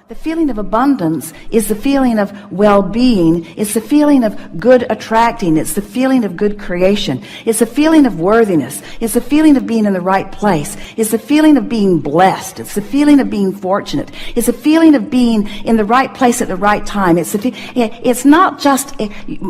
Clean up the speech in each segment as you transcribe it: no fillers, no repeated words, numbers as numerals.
The feeling of abundance is the feeling of well-being. It's the feeling of good attracting. It's the feeling of good creation. It's the feeling of worthiness. It's the feeling of being in the right place. It's the feeling of being blessed. It's the feeling of being fortunate. It's the feeling of being in the right place at the right time. It's not just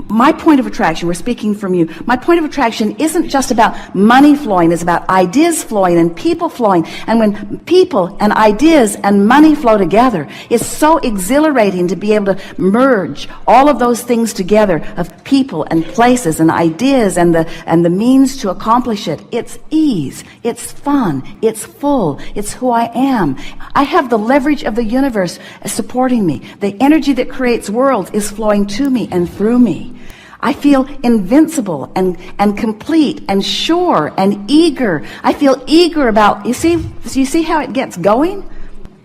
my point of attraction. We're speaking from you. My point of attraction isn't just about money flowing. It's about ideas flowing and people flowing. And when people and ideas and money flow together, it's so exhilarating to be able to merge all of those things together, of people and places and ideas and the means to accomplish it. It's ease, it's fun, it's full, it's who I am. I have the leverage of the universe supporting me. The energy that creates worlds is flowing to me and through me. I feel invincible and complete and sure and eager. I feel eager about, you see how it gets going?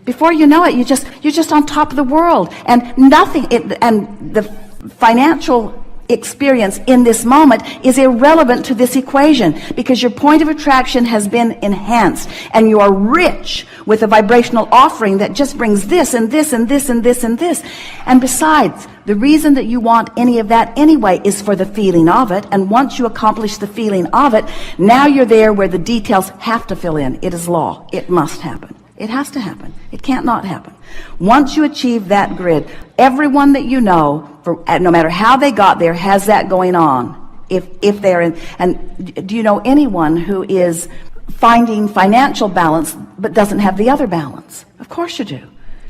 Before you know it, you're just on top of the world, and and the financial experience in this moment is irrelevant to this equation, because your point of attraction has been enhanced and you are rich with a vibrational offering that just brings this and this and this and this and this. And besides, the reason that you want any of that anyway is for the feeling of it. And once you accomplish the feeling of it, now you're there where the details have to fill in. It is law. It must happen. It has to happen. It can't not happen. Once you achieve that grid, everyone that you know, no matter how they got there, has that going on. If they're in, and do you know anyone who is finding financial balance but doesn't have the other balance? Of course you do.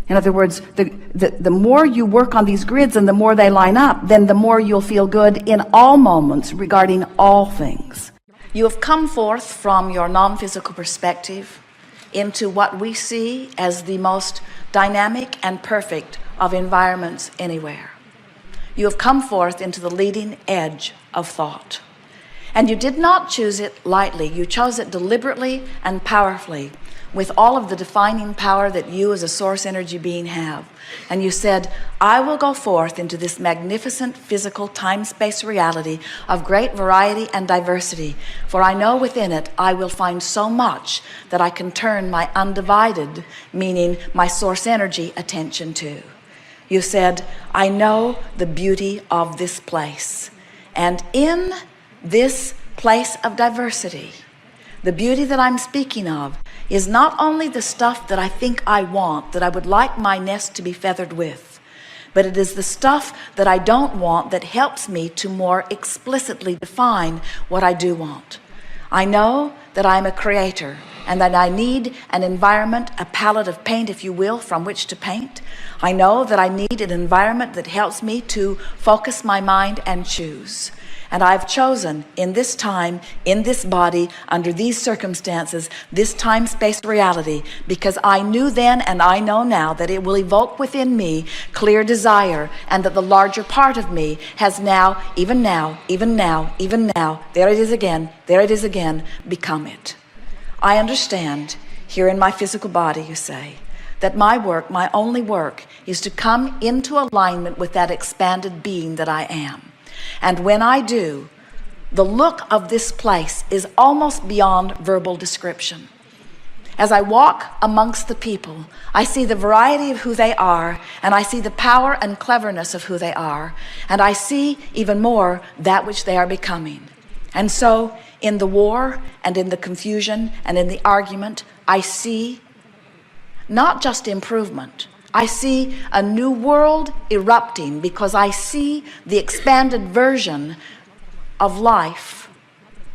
In other words, the more you work on these grids and the more they line up, then the more you'll feel good in all moments regarding all things. You have come forth from your non-physical perspective into what we see as the most dynamic and perfect of environments anywhere. You have come forth into the leading edge of thought. And you did not choose it lightly. You chose it deliberately and powerfully, with all of the defining power that you as a source energy being have. And you said, I will go forth into this magnificent physical time-space reality of great variety and diversity, for I know within it I will find so much that I can turn my undivided, meaning my source energy, attention to. You said, I know the beauty of this place. And in this place of diversity, the beauty that I'm speaking of is not only the stuff that I think I want, that I would like my nest to be feathered with, but it is the stuff that I don't want that helps me to more explicitly define what I do want. I know that I'm a creator and that I need an environment, a palette of paint, if you will, from which to paint. I know that I need an environment that helps me to focus my mind and choose. And I've chosen in this time, in this body, under these circumstances, this time-space reality, because I knew then and I know now that it will evoke within me clear desire, and that the larger part of me has now, even now, there it is again, become it. I understand, here in my physical body, you say, that my work, my only work, is to come into alignment with that expanded being that I am. And when I do, the look of this place is almost beyond verbal description. As I walk amongst the people, I see the variety of who they are, and I see the power and cleverness of who they are, and I see even more that which they are becoming. And so, in the war and in the confusion and in the argument, I see not just improvement, I see a new world erupting, because I see the expanded version of life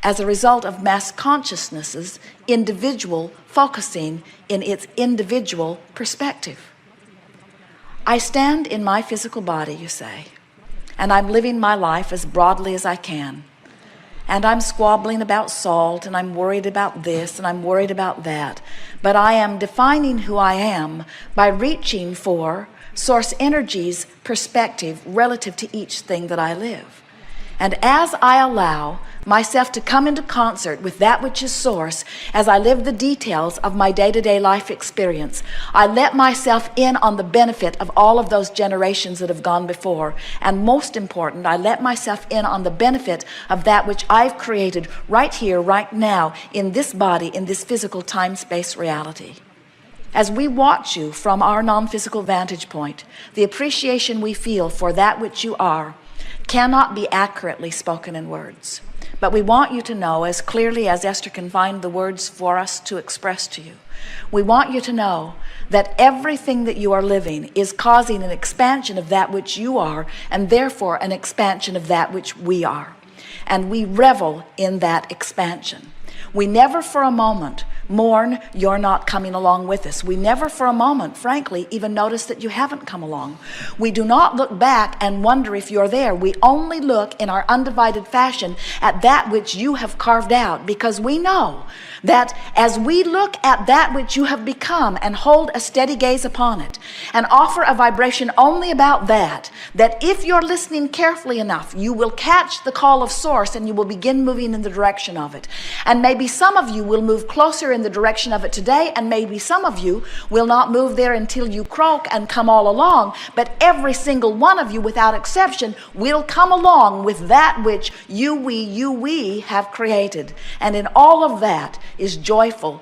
as a result of mass consciousness's individual focusing in its individual perspective. I stand in my physical body, you say, and I'm living my life as broadly as I can. And I'm squabbling about salt, and I'm worried about this, and I'm worried about that. But I am defining who I am by reaching for source energy's perspective relative to each thing that I live. And as I allow myself to come into concert with that which is source, as I live the details of my day-to-day life experience, I let myself in on the benefit of all of those generations that have gone before. And most important, I let myself in on the benefit of that which I've created right here, right now, in this body, in this physical time-space reality. As we watch you from our non-physical vantage point, the appreciation we feel for that which you are cannot be accurately spoken in words. But we want you to know, as clearly as Esther can find the words for us to express to you, we want you to know that everything that you are living is causing an expansion of that which you are, and therefore an expansion of that which we are. And we revel in that expansion. We never for a moment mourn you're not coming along with us. We never for a moment, frankly, even notice that you haven't come along. We do not look back and wonder if you're there. We only look in our undivided fashion at that which you have carved out, because we know that as we look at that which you have become and hold a steady gaze upon it and offer a vibration only about that, that if you're listening carefully enough, you will catch the call of source and you will begin moving in the direction of it. And maybe some of you will move closer in the direction of it today, and maybe some of you will not move there until you croak and come all along, but every single one of you without exception will come along with that which we have created. And in all of that is joyful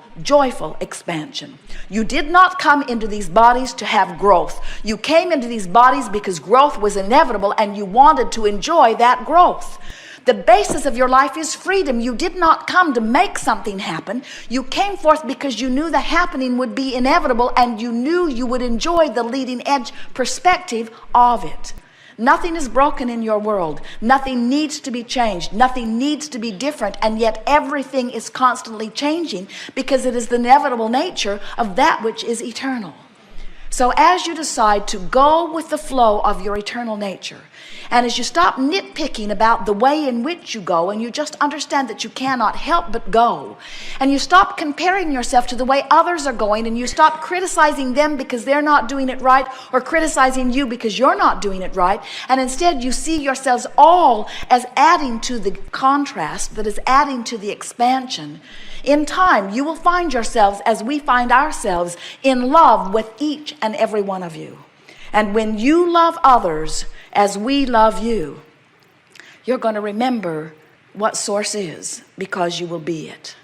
expansion. You did not come into these bodies to have growth. You came into these bodies because growth was inevitable and you wanted to enjoy that growth. The basis of your life is freedom. You did not come to make something happen. You came forth because you knew the happening would be inevitable and you knew you would enjoy the leading edge perspective of it. Nothing is broken in your world. Nothing needs to be changed. Nothing needs to be different. And yet everything is constantly changing because it is the inevitable nature of that which is eternal. So as you decide to go with the flow of your eternal nature, and as you stop nitpicking about the way in which you go, and you just understand that you cannot help but go, and you stop comparing yourself to the way others are going, and you stop criticizing them because they're not doing it right, or criticizing you because you're not doing it right, and instead you see yourselves all as adding to the contrast that is adding to the expansion, in time you will find yourselves, as we find ourselves, in love with each and every one of you. And when you love others as we love you, you're going to remember what source is, because you will be it.